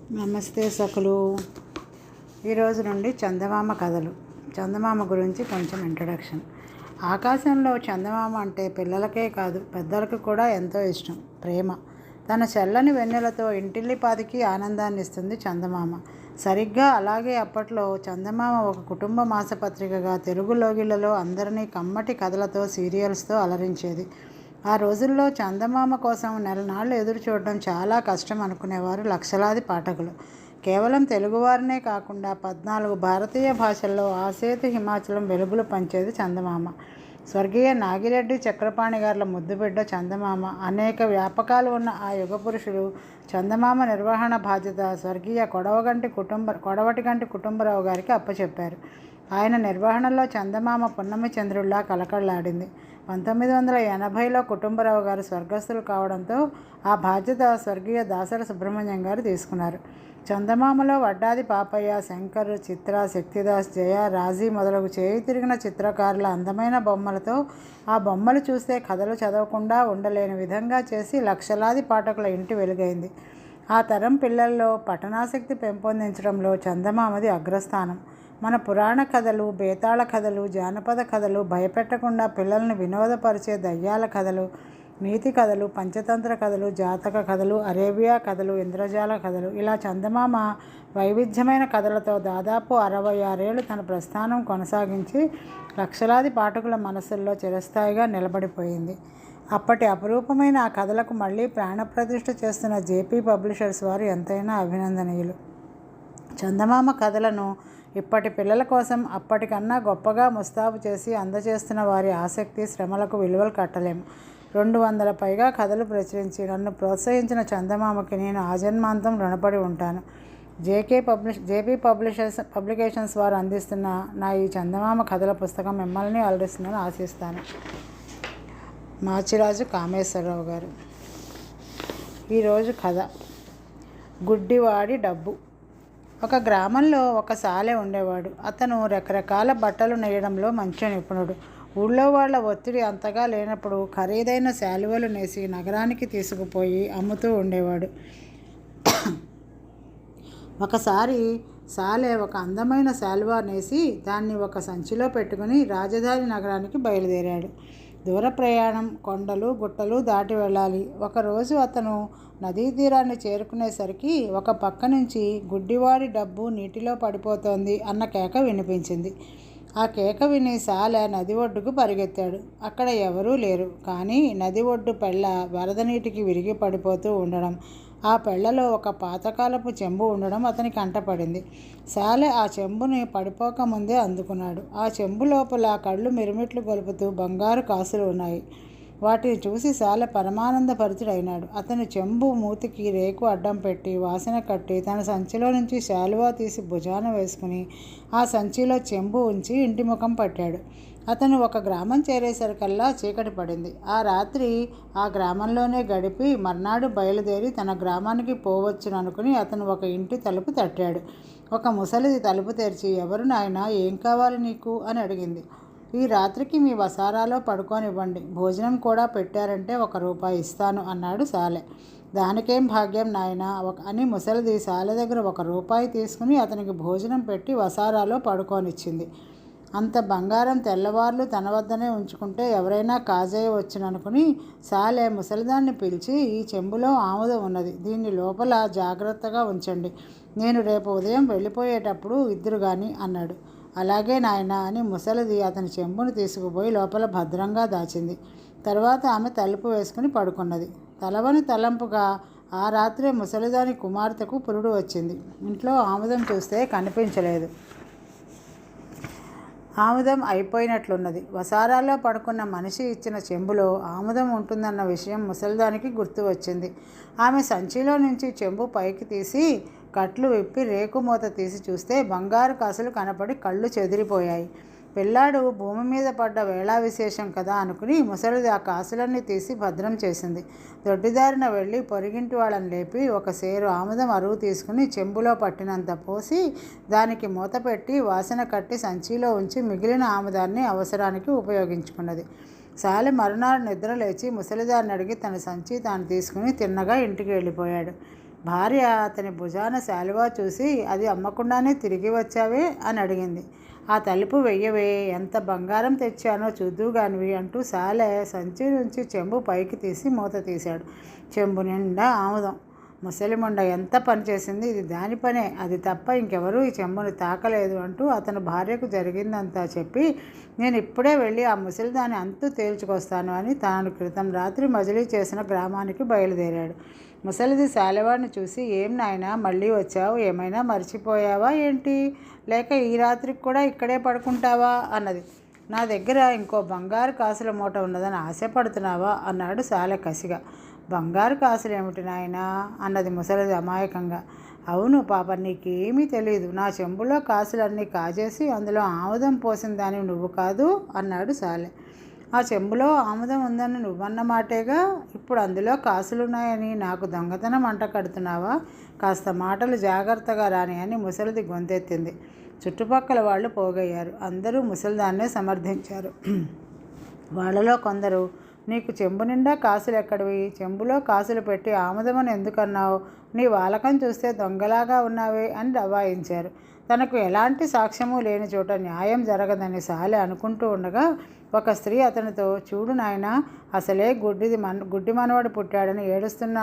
నమస్తే సకులు. ఈరోజు నుండి చందమామ కథలు. చందమామ గురించి కొంచెం ఇంట్రడక్షన్. ఆకాశంలో చందమామ అంటే పిల్లలకే కాదు పెద్దలకు కూడా ఎంతో ఇష్టం, ప్రేమ. తన చల్లని వెన్నెలతో ఇంటిల్లిపాదికి ఆనందాన్ని ఇస్తుంది చందమామ. సరిగ్గా అలాగే అప్పట్లో చందమామ ఒక కుటుంబ మాసపత్రికగా తెలుగు లోగిళ్లలో అందరినీ కమ్మటి కథలతో, సీరియల్స్తో అలరించేది. ఆ రోజుల్లో చందమామ కోసం నెలనాళ్ళు ఎదురు చూడడం చాలా కష్టం అనుకునేవారు లక్షలాది పాఠకులు. కేవలం తెలుగువారినే కాకుండా 14 భారతీయ భాషల్లో ఆసేతు హిమాచలం వెలుగులు పంచేది చందమామ. స్వర్గీయ నాగిరెడ్డి చక్రపాణి గార్ల ముద్దుబిడ్డ చందమామ. అనేక వ్యాపకాలు ఉన్న ఆ యుగ పురుషుడు చందమామ నిర్వహణ బాధ్యత స్వర్గీయ కొడవటిగంటి కుటుంబరావు గారికి అప్పచెప్పారు. ఆయన నిర్వహణలో చందమామ పున్నమి చంద్రుల్లా కలకళ్లాడింది. 1980లో కుటుంబరావు గారు స్వర్గస్థులు కావడంతో ఆ బాధ్యత స్వర్గీయ దాసరి సుబ్రహ్మణ్యం గారు తీసుకున్నారు. చందమామలో వడ్డాది పాపయ్య, శంకర్, చిత్ర, శక్తిదాస్, జయ, రాజీ మొదలగు చేయి తిరిగిన చిత్రకారుల అందమైన బొమ్మలతో ఆ బొమ్మలు చూస్తే కథలు చదవకుండా ఉండలేని విధంగా చేసి లక్షలాది పాఠకుల ఇంటి వెలుగైంది. ఆ తరం పిల్లల్లో పఠనాసక్తి పెంపొందించడంలో చందమామది అగ్రస్థానం. మన పురాణ కథలు, బేతాళ కథలు, జానపద కథలు, భయపెట్టకుండా పిల్లల్ని వినోదపరిచే దయ్యాల కథలు, నీతి కథలు, పంచతంత్ర కథలు, జాతక కథలు, అరేబియా కథలు, ఇంద్రజాల కథలు, ఇలా చందమామ వైవిధ్యమైన కథలతో దాదాపు 66 ఏళ్ళు తన ప్రస్థానం కొనసాగించి లక్షలాది పాఠకుల మనసుల్లో చిరస్థాయిగా నిలబడిపోయింది. అప్పటి అపురూపమైన ఆ కథలకు మళ్ళీ ప్రాణప్రతిష్ఠ చేస్తున్న జేపీ పబ్లిషర్స్ వారు ఎంతైనా అభినందనీయులు. చందమామ కథలను ఇప్పటి పిల్లల కోసం అప్పటికన్నా గొప్పగా ముస్తాబు చేసి అందజేస్తున్న వారి ఆసక్తి, శ్రమలకు విలువలు కట్టలేము. 200 పైగా కథలు ప్రచురించి నన్ను ప్రోత్సహించిన చందమామకి నేను ఆజన్మాంతం రుణపడి ఉంటాను. జేపీ పబ్లికేషన్స్ వారు అందిస్తున్న నా ఈ చందమామ కథల పుస్తకం మిమ్మల్ని అలరిస్తుందని ఆశిస్తాను. మాచిరాజు కామేశ్వరరావు గారు. ఈరోజు కథ గుడ్డివాడి డబ్బు. ఒక గ్రామంలో ఒక సాలె ఉండేవాడు. అతను రకరకాల బట్టలు నేయడంలో మంచి నిపుణుడు. ఊళ్ళో వాళ్ళ ఒత్తిడి అంతగా లేనప్పుడు ఖరీదైన శాలువలు నేసి నగరానికి తీసుకుపోయి అమ్ముతూ ఉండేవాడు. ఒకసారి సాలె ఒక అందమైన శాలువా నేసి దాన్ని ఒక సంచిలో పెట్టుకుని రాజధాని నగరానికి బయలుదేరాడు. దూర ప్రయాణం, కొండలు గుట్టలు దాటి వెళ్ళాలి. ఒకరోజు అతను నదీ తీరాన్ని చేరుకునేసరికి ఒక పక్క నుంచి గుడ్డివాడి డబ్బు నీటిలో పడిపోతోంది అన్న కేక వినిపించింది. ఆ కేక విని సాలె నది ఒడ్డుకు పరిగెత్తాడు. అక్కడ ఎవరూ లేరు. కానీ నది ఒడ్డు పెళ్ళ వరద నీటికి విరిగి పడిపోతూ ఉండడం, ఆ పెళ్లలో ఒక పాతకాలపు చెంబు ఉండడం అతని కంటపడింది. సాలె ఆ చెంబుని పడిపోకముందే అందుకున్నాడు. ఆ చెంబు లోపల కళ్ళు మిరుమిట్లు గొలుపుతూ బంగారు కాసులు ఉన్నాయి. వాటిని చూసి సాలె పరమానందభరితుడైనాడు. అతను చెంబు మూతికి రేకు అడ్డం పెట్టి వాసన కట్టి తన సంచిలో నుంచి శాలువా తీసి భుజాన వేసుకుని ఆ సంచిలో చెంబు ఉంచి ఇంటి ముఖం పట్టాడు. అతను ఒక గ్రామం చేరేసరికల్లా చీకటి పడింది. ఆ రాత్రి ఆ గ్రామంలోనే గడిపి మర్నాడు బయలుదేరి తన గ్రామానికి పోవచ్చుననుకుని అతను ఒక ఇంటి తలుపు తట్టాడు. ఒక ముసలిది తలుపు తెరిచి, "ఎవరు నాయనా, ఏం కావాలి నీకు?" అని అడిగింది. "ఈ రాత్రికి మీ వసారాలో పడుకోనివ్వండి. భోజనం కూడా పెట్టారంటే ₹1 ఇస్తాను" అన్నాడు సాలె. "దానికేం భాగ్యం నాయనా" అని ముసలిది సాలె దగ్గర ₹1 తీసుకుని అతనికి భోజనం పెట్టి వసారాలో పడుకోనిచ్చింది. అంత బంగారం తెల్లవార్లు తన వద్దనే ఉంచుకుంటే ఎవరైనా కాజేయవచ్చుననుకుని సాలె ముసలిదాన్ని పిలిచి, "ఈ చెంబులో ఆముదం ఉన్నది. దీన్ని లోపల జాగ్రత్తగా ఉంచండి. నేను రేపు ఉదయం వెళ్ళిపోయేటప్పుడు ఇద్దురుగాని" అన్నాడు. "అలాగే నాయనా" అని ముసలిది అతని చెంబును తీసుకుపోయి లోపల భద్రంగా దాచింది. తర్వాత ఆమె తలుపు వేసుకుని పడుకున్నది. తలవని తలంపుగా ఆ రాత్రే ముసలిదాని కుమార్తెకు పురుడు వచ్చింది. ఇంట్లో ఆముదం చూస్తే కనిపించలేదు. ఆముదం అయిపోయినట్లున్నది. వసారాలో పడుకున్న మనిషి ఇచ్చిన చెంబులో ఆముదం ఉంటుందన్న విషయం ముసలిదానికి గుర్తు వచ్చింది. ఆమె సంచిలో నుంచి చెంబు పైకి తీసి కట్లు విప్పి రేకు మూత తీసి చూస్తే బంగారు కాసులు కనపడి కళ్ళు చెదిరిపోయాయి. పిల్లాడు భూమి మీద పడ్డ వేళా విశేషం కదా అనుకుని ముసలిది ఆ కాసులన్నీ తీసి భద్రం చేసింది. దొడ్డిదారిన వెళ్ళి పొరిగింటి వాళ్ళని లేపి ఒక సేరు ఆముదం అరువు తీసుకుని చెంబులో పట్టినంత పోసి దానికి మూత పెట్టి వాసన కట్టి సంచిలో ఉంచి మిగిలిన ఆముదాన్ని అవసరానికి ఉపయోగించుకున్నది. సాలె మరునాడు నిద్ర లేచి ముసలిదారిని అడిగి తన సంచి తాను తీసుకుని తిన్నగా ఇంటికి వెళ్ళిపోయాడు. భార్య అతని భుజాన శాలువా చూసి, అది అమ్మకుండానే తిరిగి వచ్చావే అని అడిగింది. ఆ తలుపు వెయ్యవే, ఎంత బంగారం తెచ్చానో చూద్దువుగానివి అంటూ శాలె సంచి నుంచి చెంబు పైకి తీసి మూత తీశాడు. చెంబు నిండా ఆముదం. ముసలిమండ ఎంత పని చేసింది, ఇది దాని పనే, అది తప్ప ఇంకెవరూ ఈ చెంబుని తాకలేదు అంటూ అతను భార్యకు జరిగిందంతా చెప్పి, నేను ఇప్పుడే వెళ్ళి ఆ ముసలిదాన్ని అంతు తేల్చుకొస్తాను అని తాను క్రితం రాత్రి మజిలీ చేసిన గ్రామానికి బయలుదేరాడు. ముసలిది శాలెవాడిని చూసి, ఏం నాయనా మళ్ళీ వచ్చావు, ఏమైనా మర్చిపోయావా ఏంటి, లేక ఈ రాత్రికి కూడా ఇక్కడే పడుకుంటావా అన్నది. నా దగ్గర ఇంకో బంగారు కాసుల మూట ఉన్నదని ఆశపడుతున్నావా అన్నాడు శాలె కసిగా. బంగారు కాసులు ఏమిటి నాయనా అన్నది ముసలిది అమాయకంగా. అవును పాప, నీకేమీ తెలీదు, నా చెంబులో కాసులన్నీ కాజేసి అందులో ఆముదం పోసిన దానివి నువ్వు కాదు అన్నాడు శాలె. ఆ చెంబులో ఆముదం ఉందని నువ్వన్న మాటేగా, ఇప్పుడు అందులో కాసులున్నాయని నాకు దొంగతనం అంట కడుతున్నావా, కాస్త మాటలు జాగ్రత్తగా రాని అని ముసలిది గొంతెత్తింది. చుట్టుపక్కల వాళ్ళు పోగయ్యారు. అందరూ ముసలిదాన్నే సమర్థించారు. వాళ్ళలో కొందరు, నీకు చెంబు నిండా కాసులు ఎక్కడివి, చెంబులో కాసులు పెట్టి ఆముదమని ఎందుకన్నావు, నీ వాలకం చూస్తే దొంగలాగా ఉన్నావే అని దబాయించారు. తనకు ఎలాంటి సాక్ష్యము లేని చోట న్యాయం జరగదని శాలె అనుకుంటూ ఉండగా ఒక స్త్రీ అతనితో, చూడు నాయనా, అసలే గుడ్డి మనవడు పుట్టాడని ఏడుస్తున్న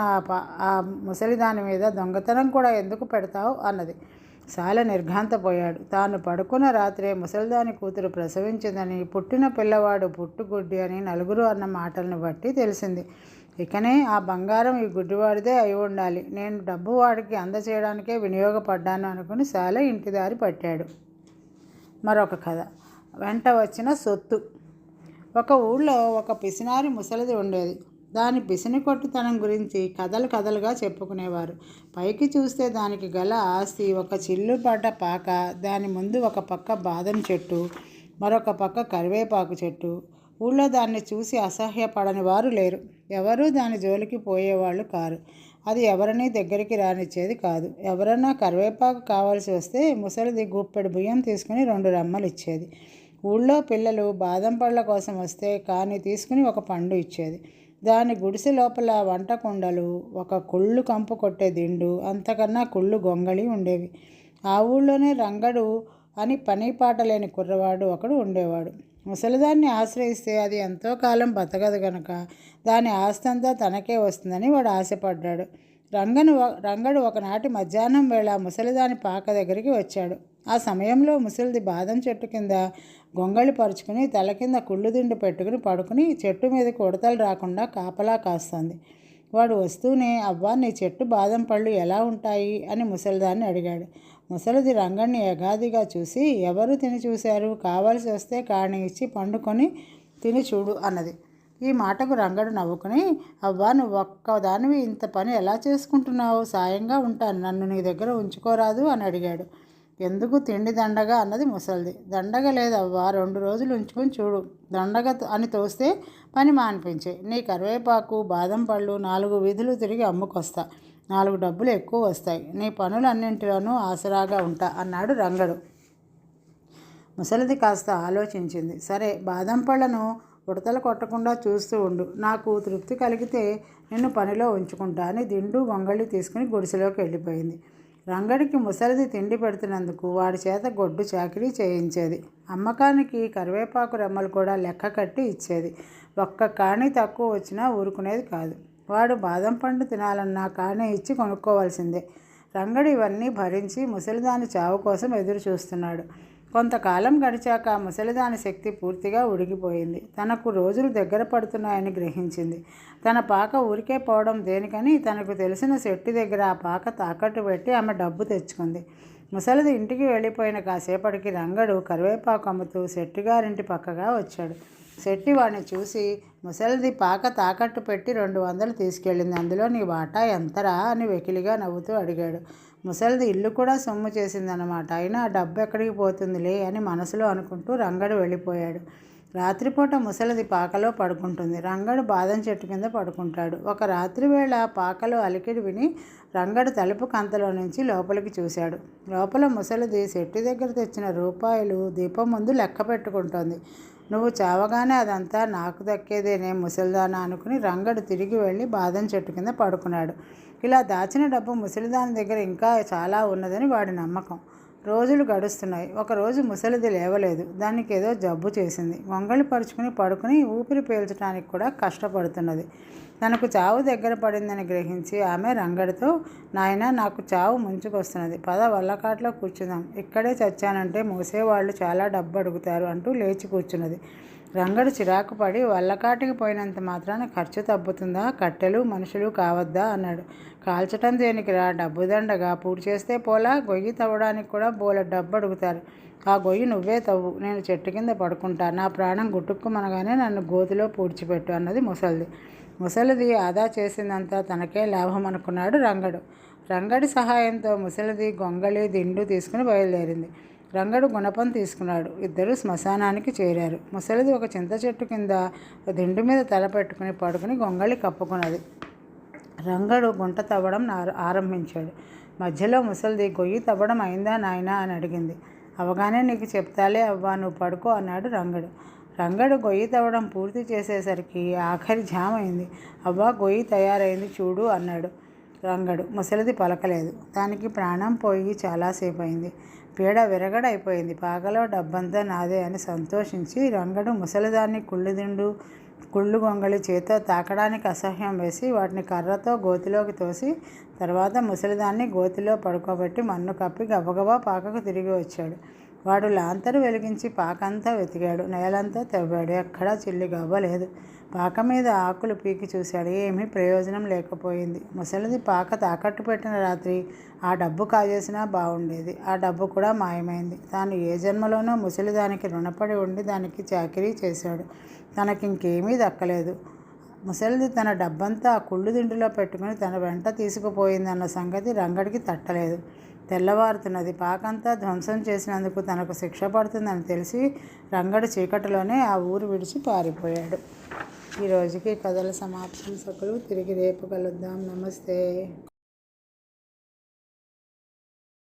ఆ ముసలిదాని మీద దొంగతనం కూడా ఎందుకు పెడతావు అన్నది. శాలె నిర్ఘాంతపోయాడు. తాను పడుకున్న రాత్రే ముసలిదాని కూతురు ప్రసవించిందని, పుట్టిన పిల్లవాడు పుట్టుగుడ్డి అని నలుగురు అన్న మాటలను బట్టి తెలిసింది. ఇకనే ఆ బంగారం ఈ గుడ్డివాడిదే అయి ఉండాలి, నేను డబ్బు వాడికి అందచేయడానికే వినియోగపడ్డాను అనుకుని శాలె ఇంటిదారి పట్టాడు. మరొక కథ. వెంట వచ్చిన సొత్తు. ఒక ఊళ్ళో ఒక పిసినారి ముసలిది ఉండేది. దాని పిసినికొట్టుతనం గురించి కథలు కథలుగా చెప్పుకునేవారు. పైకి చూస్తే దానికి గల ఆస్తి ఒక చిల్లుపడ్డ పాక, దాని ముందు ఒక పక్క బాదం చెట్టు, మరొక పక్క కరివేపాకు చెట్టు. ఊళ్ళో దాన్ని చూసి అసహ్యపడని వారు లేరు. ఎవరూ దాని జోలికి పోయేవాళ్ళు కారు. అది ఎవరినీ దగ్గరికి రానిచ్చేది కాదు. ఎవరన్నా కరివేపాకు కావాల్సి వస్తే ముసలిది గుప్పెడు బియ్యం తీసుకుని 2 రెమ్మలు ఇచ్చేది. ఊళ్ళో పిల్లలు బాదం పళ్ళ కోసం వస్తే కాని తీసుకుని ఒక పండు ఇచ్చేది. దాని గుడిసె లోపల వంట కుండలు, ఒక కుళ్ళు కంపు కొట్టే దిండు, అంతకన్నా కుళ్ళు గొంగళి ఉండేవి. ఆ ఊళ్ళోనే రంగడు అని పని పాట లేని కుర్రవాడు ఒకడు ఉండేవాడు. ముసలిదాన్ని ఆశ్రయిస్తే అది ఎంతో కాలం బతకదు గనక దాని ఆస్తంతా తనకే వస్తుందని వాడు ఆశపడ్డాడు. రంగడు ఒకనాటి మధ్యాహ్నం వేళ ముసలిదాని పాక దగ్గరికి వచ్చాడు. ఆ సమయంలో ముసలిది బాదం చెట్టు కింద గొంగళి పరుచుకుని తల కింద కుళ్ళుదిండు పెట్టుకుని పడుకుని చెట్టు మీదకి ఉడతలు రాకుండా కాపలా కాస్తుంది. వాడు వస్తూనే, అవ్వా నీ చెట్టు బాదం పళ్ళు ఎలా ఉంటాయి అని ముసలిదాన్ని అడిగాడు. ముసలిది రంగడిని యగాదిగా చూసి, ఎవరు తిని చూశారు, కావాల్సి వస్తే కాణి ఇచ్చి పండుకొని తిని చూడు అన్నది. ఈ మాటకు రంగడు నవ్వుకుని, అవ్వా నువ్వు ఒక్కదానివి ఇంత పని ఎలా చేసుకుంటున్నావు, సాయంగా ఉంటాను, నన్ను నీ దగ్గర ఉంచుకోరాదు అని అడిగాడు. ఎందుకు తిండి దండగా అన్నది ముసలిది. దండగ లేదవ్వా, 2 రోజులు ఉంచుకొని చూడు, దండగ అని తోస్తే పని మానిపించే, నీ కరివేపాకు బాదం పళ్ళు 4 వీధులు తిరిగి అమ్ముకొస్తా, 4 డబ్బులు ఎక్కువ వస్తాయి, నీ పనులన్నింటిలోనూ ఆసరాగా ఉంటా అన్నాడు రంగడు. ముసలిది కాస్త ఆలోచించింది. సరే, బాదం పళ్ళను ఉడతలు కొట్టకుండా చూస్తూ ఉండు, నాకు తృప్తి కలిగితే నిన్ను పనిలో ఉంచుకుంటా అని దిండు గొంగళి తీసుకుని గుడిసెలోకి వెళ్ళిపోయింది. రంగడికి ముసలిది తిండి పెడుతున్నందుకు వాడి చేత గొడ్డు చాకిరీ చేయించేది. అమ్మకానికి కరివేపాకు రెమ్మలు కూడా లెక్క కట్టి ఇచ్చేది. ఒక్క కాణీ తక్కువ వచ్చినా ఊరుకునేది కాదు. వాడు బాదం పండు తినాలన్నా కాణీ ఇచ్చి కొనుక్కోవాల్సిందే. రంగడు ఇవన్నీ భరించి ముసలిదాని చావు కోసం ఎదురు చూస్తున్నాడు. కొంతకాలం గడిచాక ముసలిదాని శక్తి పూర్తిగా ఉడిగిపోయింది. తనకు రోజులు దగ్గర పడుతున్నాయని గ్రహించింది. తన పాక ఊరికే పోవడం దేనికని తనకు తెలిసిన శెట్టి దగ్గర ఆ పాక తాకట్టు పెట్టి ఆమె డబ్బు తెచ్చుకుంది. ముసలిది ఇంటికి వెళ్ళిపోయిన కాసేపటికి రంగడు కరివేపాకు అమ్ముతూ శెట్టిగారింటి పక్కగా వచ్చాడు. శెట్టి వాడిని చూసి, ముసలిది పాక తాకట్టు పెట్టి 200 తీసుకెళ్ళింది, అందులో నీ వాటా ఎంతరా అని వెకిలిగా నవ్వుతూ అడిగాడు. ముసలిది ఇల్లు కూడా సొమ్ము చేసిందన్నమాట, అయినా డబ్బు ఎక్కడికి పోతుందిలే అని మనసులో అనుకుంటూ రంగడు వెళ్ళిపోయాడు. రాత్రిపూట ముసలిది పాకలో పడుకుంటుంది. రంగడు బాదం చెట్టు కింద పడుకుంటాడు. ఒక రాత్రి వేళ పాకలో అలికిడి విని రంగడు తలుపు కంతలో నుంచి లోపలికి చూశాడు. లోపల ముసలిది శెట్టి దగ్గర తెచ్చిన రూపాయలు దీపం ముందు లెక్క పెట్టుకుంటోంది. నువ్వు చావగానే అదంతా నాకు దక్కేదేనే ముసలిదానా అనుకుని రంగడు తిరిగి వెళ్ళి బాదం చెట్టు కింద పడుకున్నాడు. ఇలా దాచిన డబ్బు ముసలిదాని దగ్గర ఇంకా చాలా ఉన్నదని వాడి నమ్మకం. రోజులు గడుస్తున్నాయి. ఒకరోజు ముసలిది లేవలేదు. దానికి ఏదో జబ్బు చేసింది. గొంగళి పరుచుకుని పడుకుని ఊపిరి పీల్చడానికి కూడా కష్టపడుతున్నది. తనకు చావు దగ్గర పడిందని గ్రహించి ఆమె రంగడితో, నాయనా, నాకు చావు ముంచుకొస్తున్నది, పద వల్లకాట్లో కూర్చుందాం, ఇక్కడే చచ్చానంటే మోసేవాళ్ళు చాలా డబ్బు అడుగుతారు అంటూ లేచి కూర్చున్నది. రంగడు చిరాకు పడి, వల్లకాటికి పోయినంత మాత్రాన ఖర్చు తగ్గుతుందా, కట్టెలు మనుషులు కావద్దా అన్నాడు. కాల్చటం దేనికిరా, డబ్బు దండగా, పూడి చేస్తే పోలా, గొయ్యి తవ్వడానికి కూడా బోల డబ్బు అడుగుతారు. ఆ గొయ్యి నువ్వే తవ్వు, నేను చెట్టు కింద పడుకుంటా, నా ప్రాణం గుట్టుక్కుమనగానే నన్ను గోతిలో పూడ్చిపెట్టు అన్నది ముసలిది. ముసలిది ఆదా చేసిందంతా తనకే లాభం అనుకున్నాడు రంగడు. రంగడి సహాయంతో ముసలిది గొంగళి దిండు తీసుకుని బయలుదేరింది. రంగడు గుణపం తీసుకున్నాడు. ఇద్దరు శ్మశానానికి చేరారు. ముసలిది ఒక చింత చెట్టు కింద దిండు మీద తల పెట్టుకుని పడుకుని గొంగళి కప్పుకున్నది. రంగడు గుంట తవ్వడం ఆరంభించాడు. మధ్యలో ముసలిది, గొయ్యి తవ్వడం అయిందా నాయనా అని అడిగింది. అవగానే నీకు చెప్తాలే అవ్వా, నువ్వు పడుకో అన్నాడు రంగడు. రంగడు గొయ్యి తవ్వడం పూర్తి చేసేసరికి ఆఖరి జామైంది. అవ్వా, గొయ్యి తయారైంది చూడు అన్నాడు రంగడు. ముసలిది పలకలేదు. దానికి ప్రాణం పోయి చాలాసేపు అయింది. పీడ విరగడైపోయింది. పాకలో డబ్బంతా నాదే అని సంతోషించి రంగడు ముసలిదాన్ని కుళ్ళుదిండు కుళ్ళు గొంగళి చేతో తాకడానికి అసహ్యం వేసి వాటిని కర్రతో గోతిలోకి తోసి తర్వాత ముసలిదాన్ని గోతిలో పడుకోబెట్టి మన్ను కప్పి గబగబా పాకకు తిరిగి వచ్చాడు. వాడు లాంతరు వెలిగించి పాకంతా వెతికాడు. నేలంతా తవ్వాడు. ఎక్కడా చిల్లి గవ్వలేదు. పాక మీద ఆకులు పీకి చూశాడు. ఏమీ ప్రయోజనం లేకపోయింది. ముసలిది పాక తాకట్టు పెట్టిన రాత్రి ఆ డబ్బు కాజేసినా బాగుండేది. ఆ డబ్బు కూడా మాయమైంది. తాను ఏ జన్మలోనో ముసలిదానికి రుణపడి ఉండి దానికి చాకిరీ చేశాడు. తనకింకేమీ దక్కలేదు. ముసలిది తన డబ్బంతా ఆ కుళ్ళు దిండులో పెట్టుకుని తన వెంట తీసుకుపోయిందన్న సంగతి రంగడికి తట్టలేదు. తెల్లవారుతున్నది. పాకంతా ధ్వంసం చేసినందుకు తనకు శిక్ష పడుతుందని తెలిసి రంగడు చీకటిలోనే ఆ ఊరు విడిచి పారిపోయాడు. ఈరోజుకి కథల సమాప్తం. సకలు తిరిగి రేపు కలుద్దాం. నమస్తే.